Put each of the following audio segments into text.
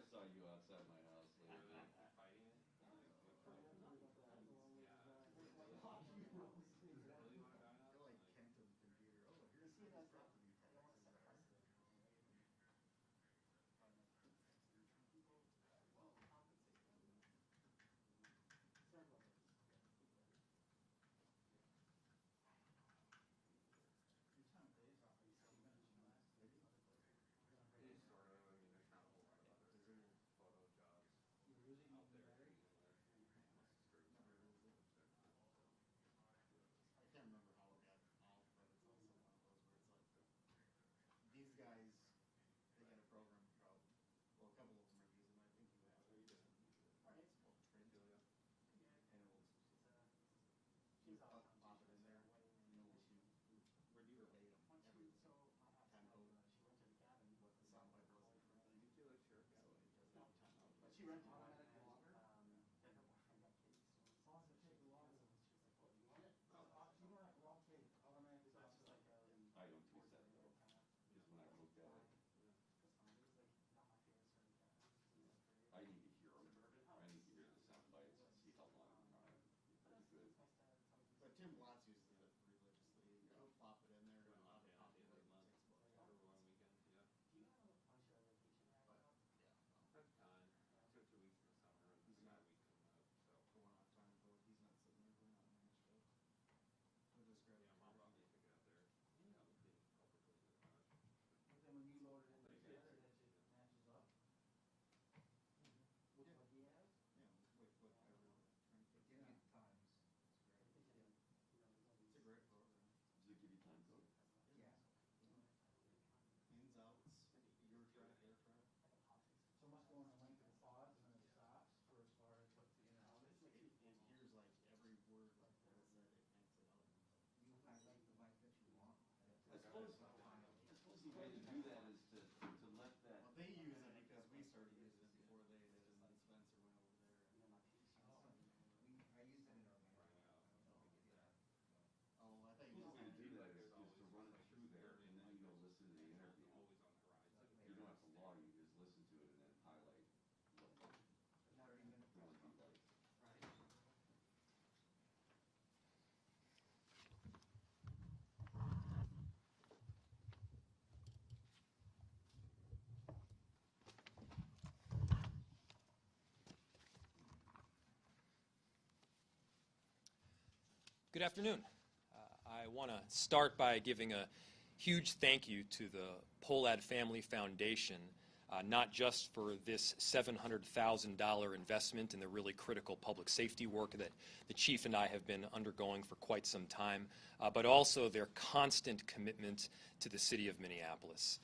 saw you outside my house lately. Fighting it? Yeah. Really want to die They're like Kent on the computer. Oh, here's his property taxes. Sort of. I mean, there's not a whole lot of other photo jobs out there to begin with. Unless it's great. I can't remember how it got off, but it's also one of those where it's like these guys, they got a program about, well, a couple of them are using it. I think you have it. It's called Trent, and it'll pop it in there, and it'll shoot verbatim every time code. The soundbite was different. You feel like sure? So it does every time out. But she rented automatic longer? You don't have to rotate automatically. I don't use that though, because when I looked at it, I need to hear them. I need to hear the sound bites and see how long they are. Pretty good. But Tim Watts uses it religiously. He'll plop it in there and Yeah, pop it the like other month. 6 bucks. For one weekend, yeah. But yeah, That's time. Took 2 weeks in the summer, and He's we got not- a week coming up, so. going off time code. He's not sitting there going out and matched up. He'll just grab Yeah, it. I'll probably pick it up there. Yeah, we didn't publicly as much. But then when you load it in together, that just matches up with Yeah. what he has? Yeah, with whatever. Give me times. It's a great program. Does it give you time code? Yeah. Ins, outs, your track, their track. So it must go on the length of the pause and then it stops for as far as what the in and out is. It hears like every word like that said, it makes it up. You highlight the mic that you want. I suppose the way to do that is to let that. Well, they use it because we started using it before they did, and then Spencer went over there. I used it in our. Oh, I think. The way to do that is to run it through there, and then you go listen to the interview. Always on the rise. You don't have to log, you just listen to it and then highlight what you want to be like. Good afternoon. I want to start by giving a huge thank you to the Pohlad Family Foundation, not just for this $700,000 investment in the really critical public safety work that the Chief and I have been undergoing for quite some time, but also their constant commitment to the city of Minneapolis.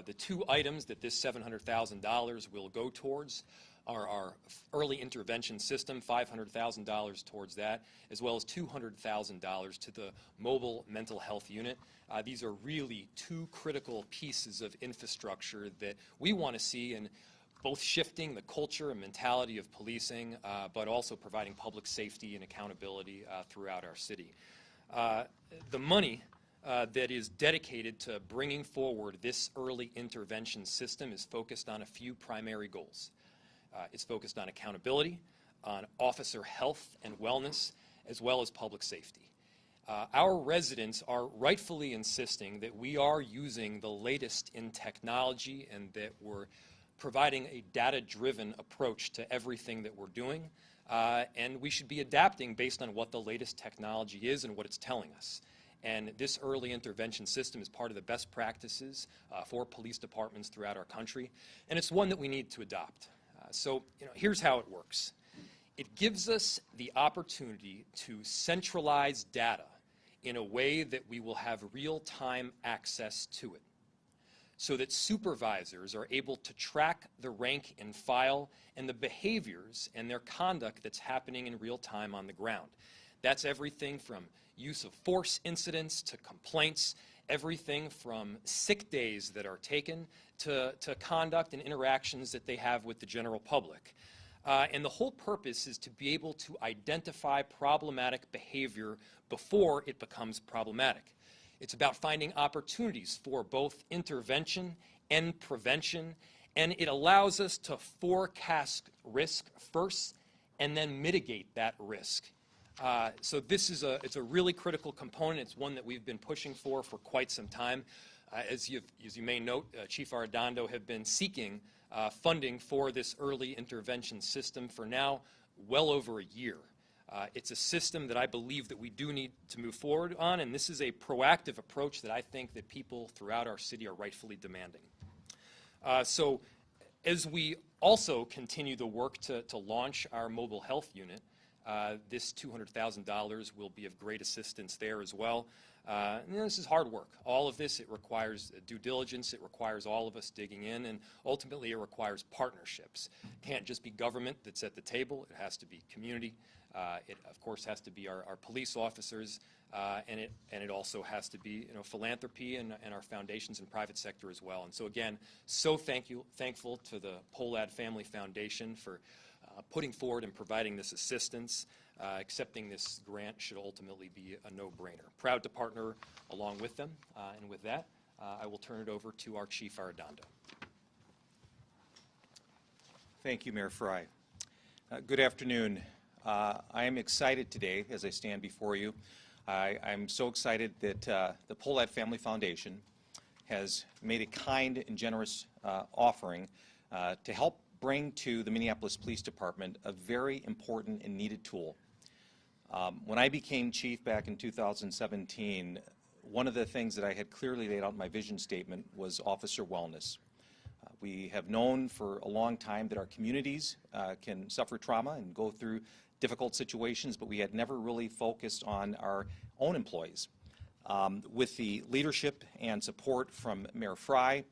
The two items that this $700,000 will go towards are our early intervention system, $500,000 towards that, as well as $200,000 to the mobile mental health unit. These are really two critical pieces of infrastructure that we want to see in both shifting the culture and mentality of policing, but also providing public safety and accountability throughout our city. The money that is dedicated to bringing forward this early intervention system is focused on a few primary goals. It's focused on accountability, on officer health and wellness, as well as public safety. Our residents are rightfully insisting that we are using the latest in technology and that we're providing a data-driven approach to everything that we're doing, and we should be adapting based on what the latest technology is and what it's telling us. And this early intervention system is part of the best practices for police departments throughout our country, and it's one that we need to adopt. So here's how it works. It gives us the opportunity to centralize data in a way that we will have real-time access to it, so that supervisors are able to track the rank and file and the behaviors and their conduct that's happening in real time on the ground. That's everything from use of force incidents to complaints, everything from sick days that are taken to conduct and interactions that they have with the general public. And the whole purpose is to be able to identify problematic behavior before it becomes problematic. It's about finding opportunities for both intervention and prevention And it allows us to forecast risk first and then mitigate that risk. So this is it's a really critical component. It's one that we've been pushing for quite some time. As you may note, Chief Arradondo have been seeking funding for this early intervention system for now well over a year. It's a system that I believe that we do need to move forward on, and this is a proactive approach that I think that people throughout our city are rightfully demanding. So as we also continue the work to launch our mobile health unit, this $200,000 will be of great assistance there as well. This is hard work. All of this, it requires due diligence. It requires all of us digging in, and ultimately it requires partnerships. It can't just be government that's at the table. It has to be community. It, of course, has to be our police officers, and it also has to be philanthropy and our foundations and private sector as well. And so again, so thankful to the Pohlad Family Foundation for putting forward and providing this assistance. Accepting this grant should ultimately be a no-brainer. Proud to partner along with them. And with that, I will turn it over to our Chief Arradondo. Thank you, Mayor Frey. Good afternoon. I am excited today as I stand before you. I'm so excited that the Pohlad Family Foundation has made a kind and generous offering to help bring to the Minneapolis Police Department a very important and needed tool. When I became chief back in 2017, one of the things that I had clearly laid out in my vision statement was officer wellness. We have known for a long time that our communities can suffer trauma and go through difficult situations, but we had never really focused on our own employees. With the leadership and support from Mayor Frey,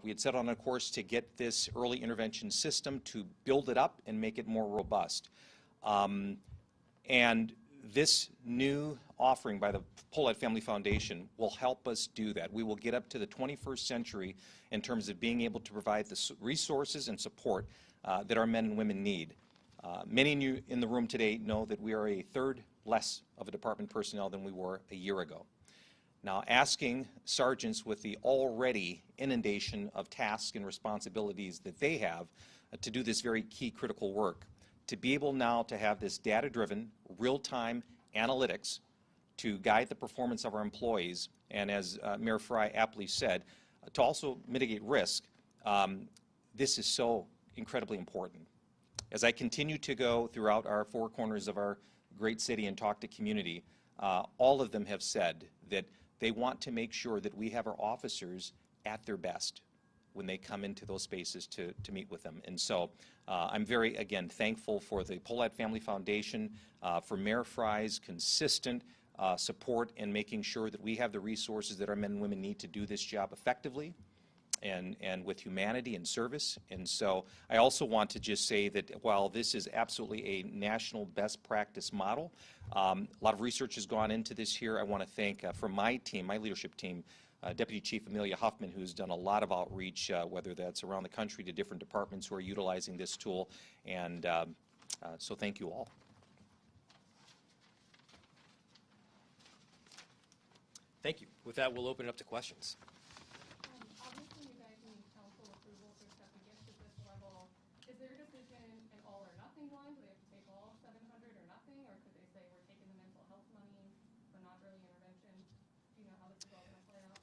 we had set on a course to get this early intervention system to build it up and make it more robust. And this new offering by the Pohlad Family Foundation will help us do that. We will get up to the 21st century in terms of being able to provide the resources and support that our men and women need. Many of you in the room today know that we are a third less of a department personnel than we were a year ago. Now, asking sergeants with the already inundation of tasks and responsibilities that they have to do this very key critical work, to be able now to have this data-driven, real-time analytics to guide the performance of our employees, and as Mayor Frey aptly said, to also mitigate risk, this is so incredibly important. As I continue to go throughout our four corners of our great city and talk to community, all of them have said that they want to make sure that we have our officers at their best when they come into those spaces to meet with them. And so I'm very, again, thankful for the Pohlad Family Foundation, for Mayor Frey's consistent support in making sure that we have the resources that our men and women need to do this job effectively and with humanity and service. And so I also want to just say that while this is absolutely a national best practice model, a lot of research has gone into this here. I want to thank, from my team, my leadership team, Deputy Chief Amelia Huffman, who's done a lot of outreach, whether that's around the country to different departments who are utilizing this tool. And so thank you all. Thank you. With that, we'll open it up to questions. Obviously, you guys need council approval to accept a gift at this level. Is their decision an all or nothing one? Do they have to take all 700 or nothing? Or could they say we're taking the mental health money for not early intervention? Do you know how this is all going to play out?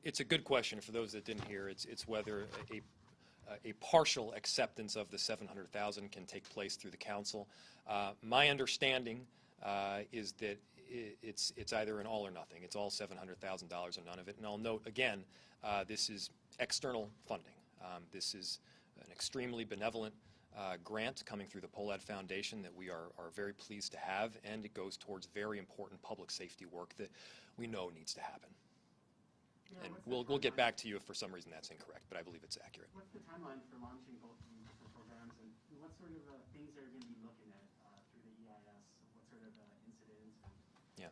It's a good question. For those that didn't hear, it's whether a partial acceptance of the $700,000 can take place through the council. My understanding is that it's either an all or nothing. It's all $700,000 or none of it. And I'll note again, this is external funding. This is an extremely benevolent grant coming through the Pohlad Foundation that we are very pleased to have, and it goes towards very important public safety work that we know needs to happen. Yeah, And we'll get back to you if for some reason that's incorrect, but I believe it's accurate. What's the timeline for launching both of these different programs, and what sort of things are you going to be looking at through the EIS? What sort of incidents? Yeah.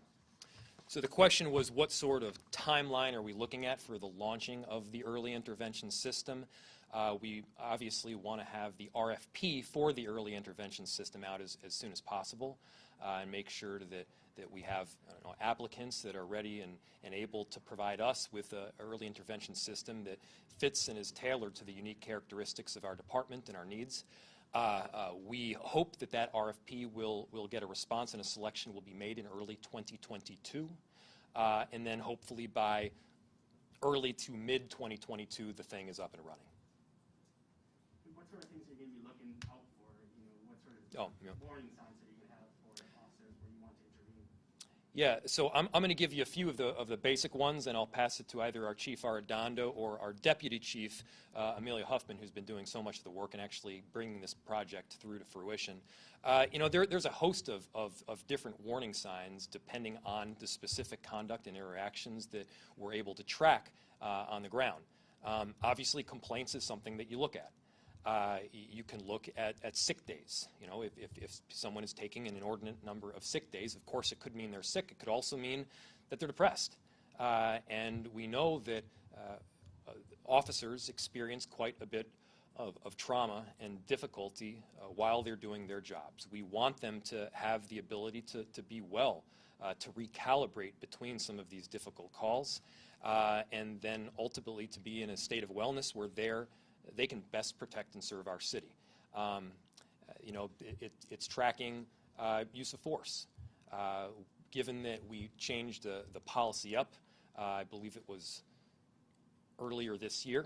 So the question was, what sort of timeline are we looking at for the launching of the early intervention system? We obviously want to have the RFP for the early intervention system out as soon as possible, and make sure that that we have applicants that are ready and able to provide us with an early intervention system that fits and is tailored to the unique characteristics of our department and our needs. We hope that that RFP will get a response and a selection will be made in early 2022. And then hopefully by early to mid 2022, the thing is up and running. What sort of things are you going to be looking out for? What sort of warning signs are you going to have for officers where you want to intervene? Yeah, so I'm going to give you a few of the basic ones, and I'll pass it to either our Chief Arradondo or our Deputy Chief, Amelia Huffman, who's been doing so much of the work and actually bringing this project through to fruition. There's a host of different warning signs depending on the specific conduct and interactions that we're able to track on the ground. Obviously, complaints is something that you look at. You can look at sick days. If someone is taking an inordinate number of sick days, of course it could mean they're sick. It could also mean that they're depressed. And we know that officers experience quite a bit of trauma and difficulty while they're doing their jobs. We want them to have the ability to be well, to recalibrate between some of these difficult calls, and then ultimately to be in a state of wellness where they can best protect and serve our city. It's tracking use of force. Given that we changed the policy up, I believe it was earlier this year,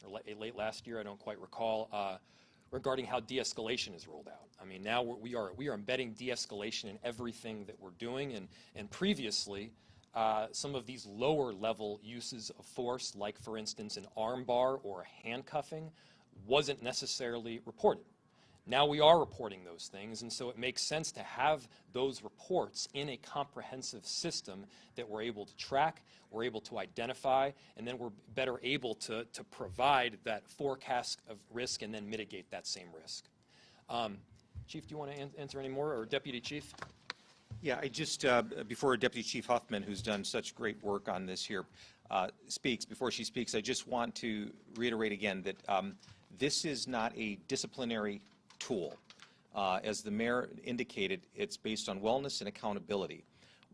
or late last year, I don't quite recall, regarding how de-escalation is rolled out. I mean, now we are embedding de-escalation in everything that we're doing, and previously, some of these lower level uses of force, like for instance an arm bar or a handcuffing, wasn't necessarily reported. Now we are reporting those things, and so it makes sense to have those reports in a comprehensive system that we're able to track, we're able to identify, and then we're better able to provide that forecast of risk and then mitigate that same risk. Chief, do you want to answer any more, or Deputy Chief? Yeah, I just, before Deputy Chief Huffman, who's done such great work on this here, before she speaks, I just want to reiterate again that this is not a disciplinary tool. As the mayor indicated, it's based on wellness and accountability.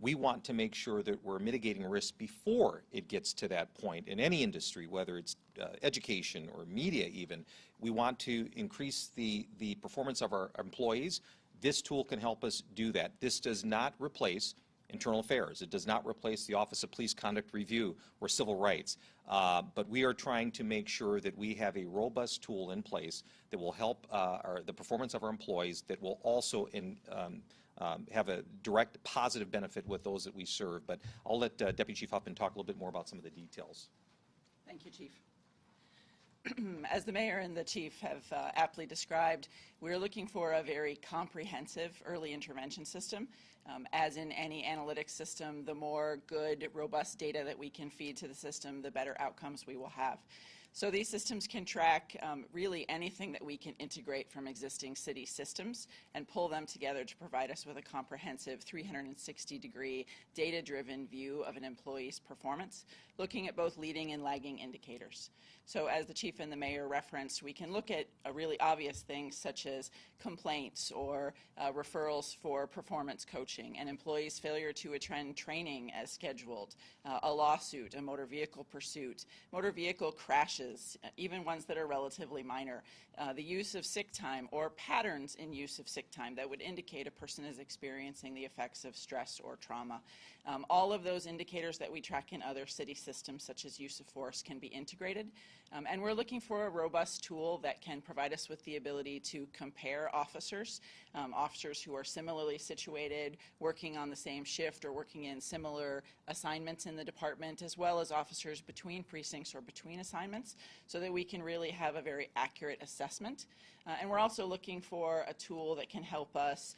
We want to make sure that we're mitigating risk before it gets to that point in any industry, whether it's education or media even. We want to increase the performance of our employees. This tool can help us do that. This does not replace internal affairs. It does not replace the Office of Police Conduct Review or civil rights. But we are trying to make sure that we have a robust tool in place that will help the performance of our employees, that will also have a direct positive benefit with those that we serve. But I'll let Deputy Chief Huffman talk a little bit more about some of the details. Thank you, Chief. As the mayor and the chief have aptly described, we're looking for a very comprehensive early intervention system. As in any analytics system, the more good, robust data that we can feed to the system, the better outcomes we will have. So these systems can track really anything that we can integrate from existing city systems and pull them together to provide us with a comprehensive 360-degree data-driven view of an employee's performance, looking at both leading and lagging indicators. So as the chief and the mayor referenced, we can look at really obvious things such as complaints or referrals for performance coaching, an employee's failure to attend training as scheduled, a lawsuit, a motor vehicle pursuit, motor vehicle crashes, even ones that are relatively minor, the use of sick time or patterns in use of sick time that would indicate a person is experiencing the effects of stress or trauma. All of those indicators that we track in other city systems, such as use of force, can be integrated. And we're looking for a robust tool that can provide us with the ability to compare officers, officers who are similarly situated, working on the same shift or working in similar assignments in the department, as well as officers between precincts or between assignments, so that we can really have a very accurate assessment. And we're also looking for a tool that can help us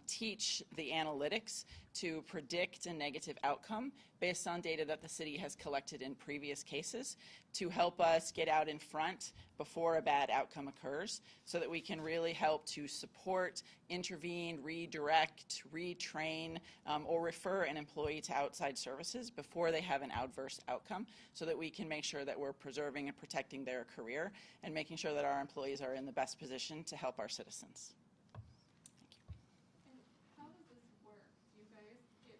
teach the analytics to predict a negative outcome based on data that the city has collected in previous cases, to help us get out in front before a bad outcome occurs, so that we can really help to support, intervene, redirect, retrain, or refer an employee to outside services before they have an adverse outcome, so that we can make sure that we're preserving and protecting their career and making sure that our employees are in the best position to help our citizens. And how does this work? Do you guys get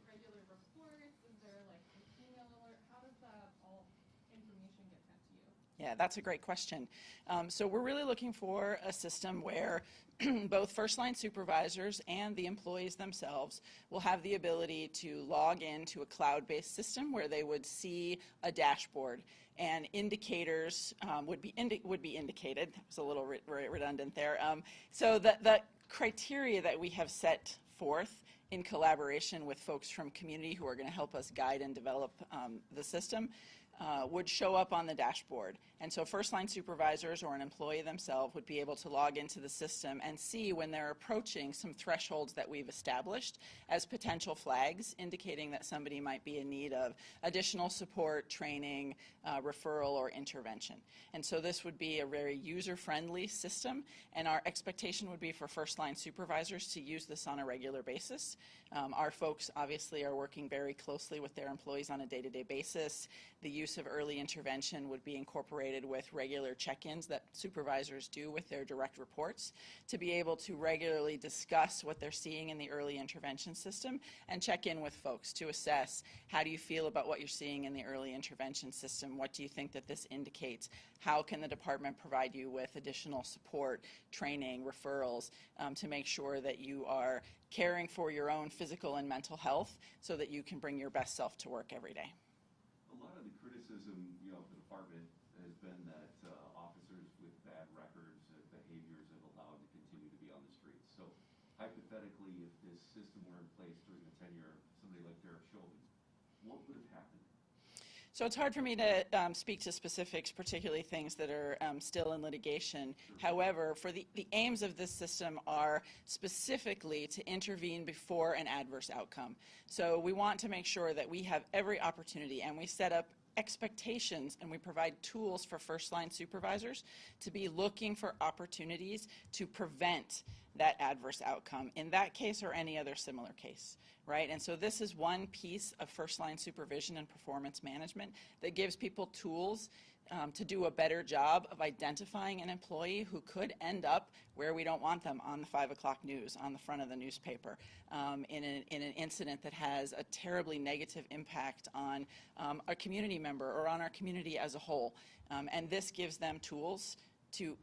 Yeah, that's a great question. So we're really looking for a system where both first-line supervisors and the employees themselves will have the ability to log into a cloud-based system where they would see a dashboard, and indicators would be indicated. That was a little redundant there. So the criteria that we have set forth in collaboration with folks from community who are going to help us guide and develop the system would show up on the dashboard. And so first-line supervisors or an employee themselves would be able to log into the system and see when they're approaching some thresholds that we've established as potential flags, indicating that somebody might be in need of additional support, training, referral, or intervention. And so this would be a very user-friendly system, and our expectation would be for first-line supervisors to use this on a regular basis. Our folks obviously are working very closely with their employees on a day-to-day basis. The use of early intervention would be incorporated with regular check-ins that supervisors do with their direct reports to be able to regularly discuss what they're seeing in the early intervention system and check in with folks to assess how do you feel about what you're seeing in the early intervention system, what do you think that this indicates, how can the department provide you with additional support, training, referrals to make sure that you are caring for your own physical and mental health so that you can bring your best self to work every day. A lot of the criticism, of the department has been that officers with bad records and behaviors have allowed to continue to be on the streets. So hypothetically, if this system were in place during the tenure of somebody like Derek Chauvin, what would have happened? So it's hard for me to speak to specifics, particularly things that are still in litigation. However, for the aims of this system are specifically to intervene before an adverse outcome. So we want to make sure that we have every opportunity, and we set up expectations and we provide tools for first-line supervisors to be looking for opportunities to prevent that adverse outcome in that case or any other similar case, right? And so this is one piece of first-line supervision and performance management that gives people tools to do a better job of identifying an employee who could end up where we don't want them, on the 5 o'clock news, on the front of the newspaper, in an incident that has a terribly negative impact on a community member or on our community as a whole. And this gives them tools to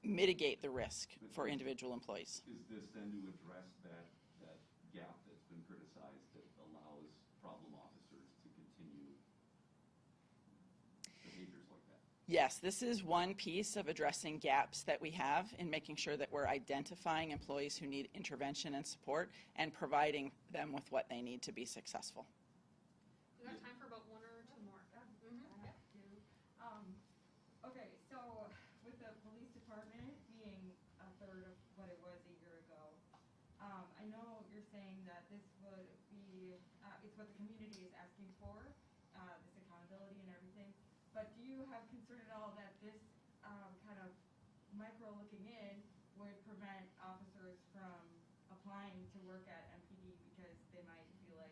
mitigate the risk for individual employees. Is this then to address that gap that's been criticized that allows problem officers to continue behaviors like that? Yes, this is one piece of addressing gaps that we have in making sure that we're identifying employees who need intervention and support and providing them with what they need to be successful. We have time for about one or two more. Okay, so with the police department being a third of what it was a year ago, I know you're saying that this would be, it's what the community is asking for, this accountability and everything, but do you have concern at all that this kind of micro looking in would prevent officers from applying to work at MPD because they might feel like,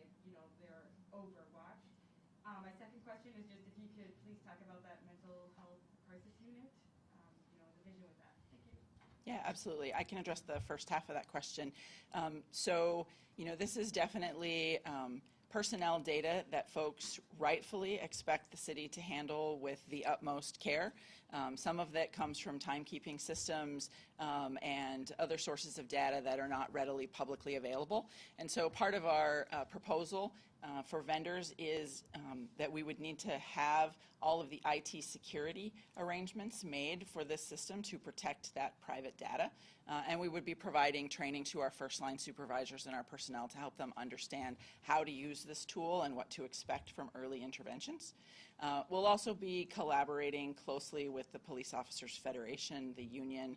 they're overwatched? My second question is just if you could please talk about that mental health crisis unit, the vision with that. Thank you. Yeah, absolutely. I can address the first half of that question. This is definitely personnel data that folks rightfully expect the city to handle with the utmost care. Some of that comes from timekeeping systems and other sources of data that are not readily publicly available. And so part of our proposal for vendors is that we would need to have all of the IT security arrangements made for this system to protect that private data. And we would be providing training to our first-line supervisors and our personnel to help them understand how to use this tool and what to expect from early interventions. We'll also be collaborating closely with the Police Officers Federation, the union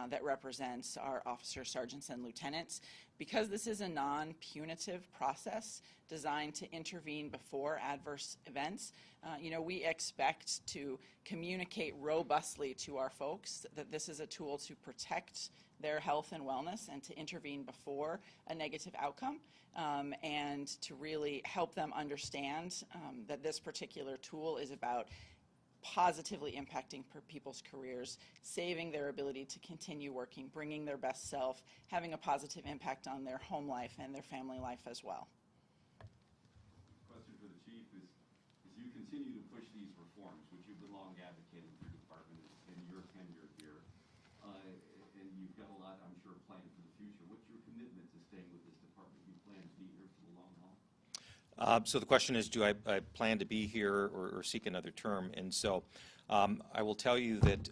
that represents our officers, sergeants, and lieutenants. Because this is a non-punitive process designed to intervene before adverse events, we expect to communicate robustly to our folks that this is a tool to protect their health and wellness and to intervene before a negative outcome, and to really help them understand that this particular tool is about positively impacting people's careers, saving their ability to continue working, bringing their best self, having a positive impact on their home life and their family life as well. Question for the chief is, as you continue to push these reforms, which you've been long advocating for your department in your tenure here, and you've got a lot, I'm sure, planned for the future. What's your commitment to staying with this department? You plan to be here for the long haul? So the question is, do I plan to be here or seek another term? And so I will tell you that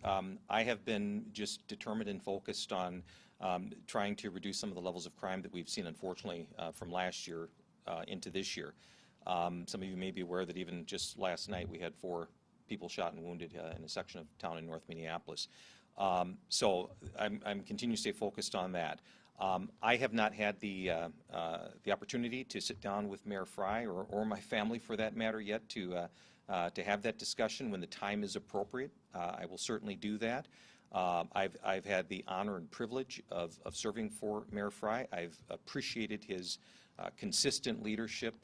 I have been just determined and focused on trying to reduce some of the levels of crime that we've seen, unfortunately, from last year into this year. Some of you may be aware that even just last night we had 4 people shot and wounded in a section of town in North Minneapolis. So I'm continuing to stay focused on that. I have not had the opportunity to sit down with Mayor Frey or my family, for that matter, yet to have that discussion. When the time is appropriate, I will certainly do that. I've had the honor and privilege of serving for Mayor Frey. I've appreciated his consistent leadership.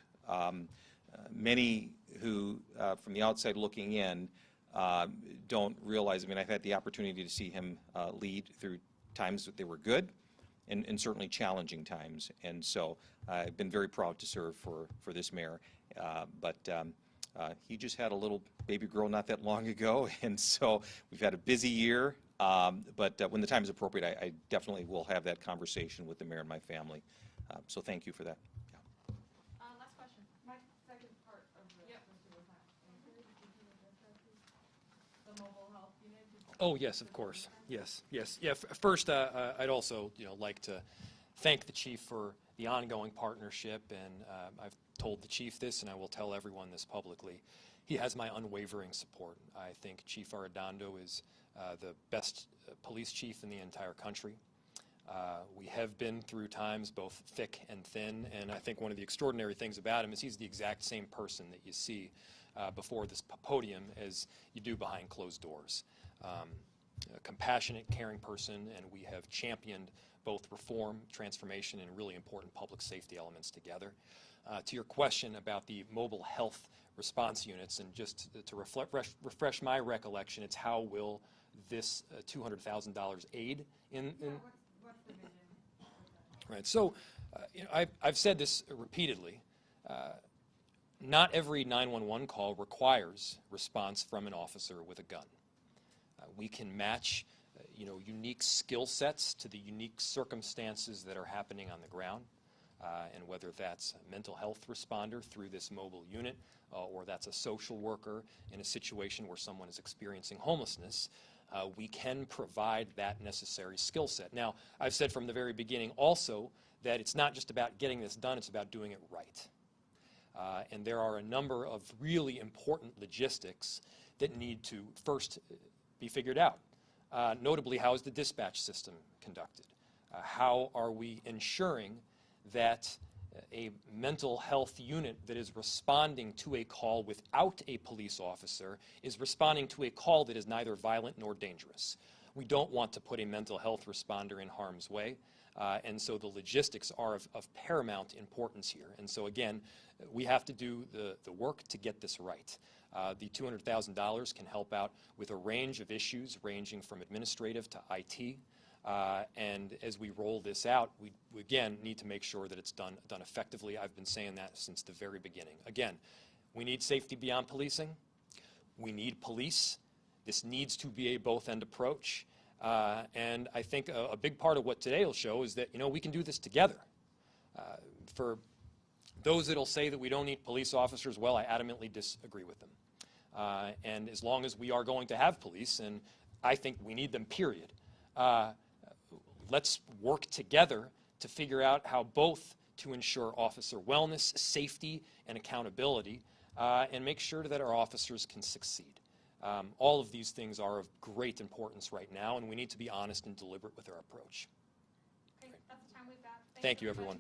Many who, from the outside looking in, don't realize, I mean, I've had the opportunity to see him lead through times that they were good and certainly challenging times. And so I've been very proud to serve for this mayor. But he just had a little baby girl not that long ago, and so we've had a busy year. But when the time is appropriate, I definitely will have that conversation with the mayor and my family. So thank you for that. Last question. My second part of the Yep. question was not answered. The mobile health unit? Oh, yes, of course. Yes, yes. Yeah, first, I'd also, like to thank the chief for the ongoing partnership, and I've told the chief this, and I will tell everyone this publicly. He has my unwavering support. I think Chief Arradondo is the best police chief in the entire country. We have been through times both thick and thin, and I think one of the extraordinary things about him is he's the exact same person that you see before this podium as you do behind closed doors. A compassionate, caring person, and we have championed both reform, transformation, and really important public safety elements together. To your question about the mobile health response units, and just to refresh my recollection, it's how will this $200,000 aid in What's the vision? Right. So, I've said this repeatedly. Not every 911 call requires response from an officer with a gun. We can match, unique skill sets to the unique circumstances that are happening on the ground, and whether that's a mental health responder through this mobile unit, or that's a social worker in a situation where someone is experiencing homelessness, we can provide that necessary skill set. Now, I've said from the very beginning also that it's not just about getting this done, it's about doing it right. And there are a number of really important logistics that need to first be figured out. Notably, how is the dispatch system conducted? How are we ensuring that a mental health unit that is responding to a call without a police officer is responding to a call that is neither violent nor dangerous? We don't want to put a mental health responder in harm's way, and so the logistics are of paramount importance here. And so again, we have to do the work to get this right. The $200,000 can help out with a range of issues ranging from administrative to IT. And as we roll this out, we again need to make sure that it's done effectively. I've been saying that since the very beginning. Again, we need safety beyond policing. We need police. This needs to be a both-end approach. And I think a big part of what today will show is that, we can do this together. For those that will say that we don't need police officers, well, I adamantly disagree with them. And as long as we are going to have police, and I think we need them, period, let's work together to figure out how both to ensure officer wellness, safety, and accountability, and make sure that our officers can succeed. All of these things are of great importance right now, and we need to be honest and deliberate with our approach. Okay, that's the time we've got. Thank you, everyone.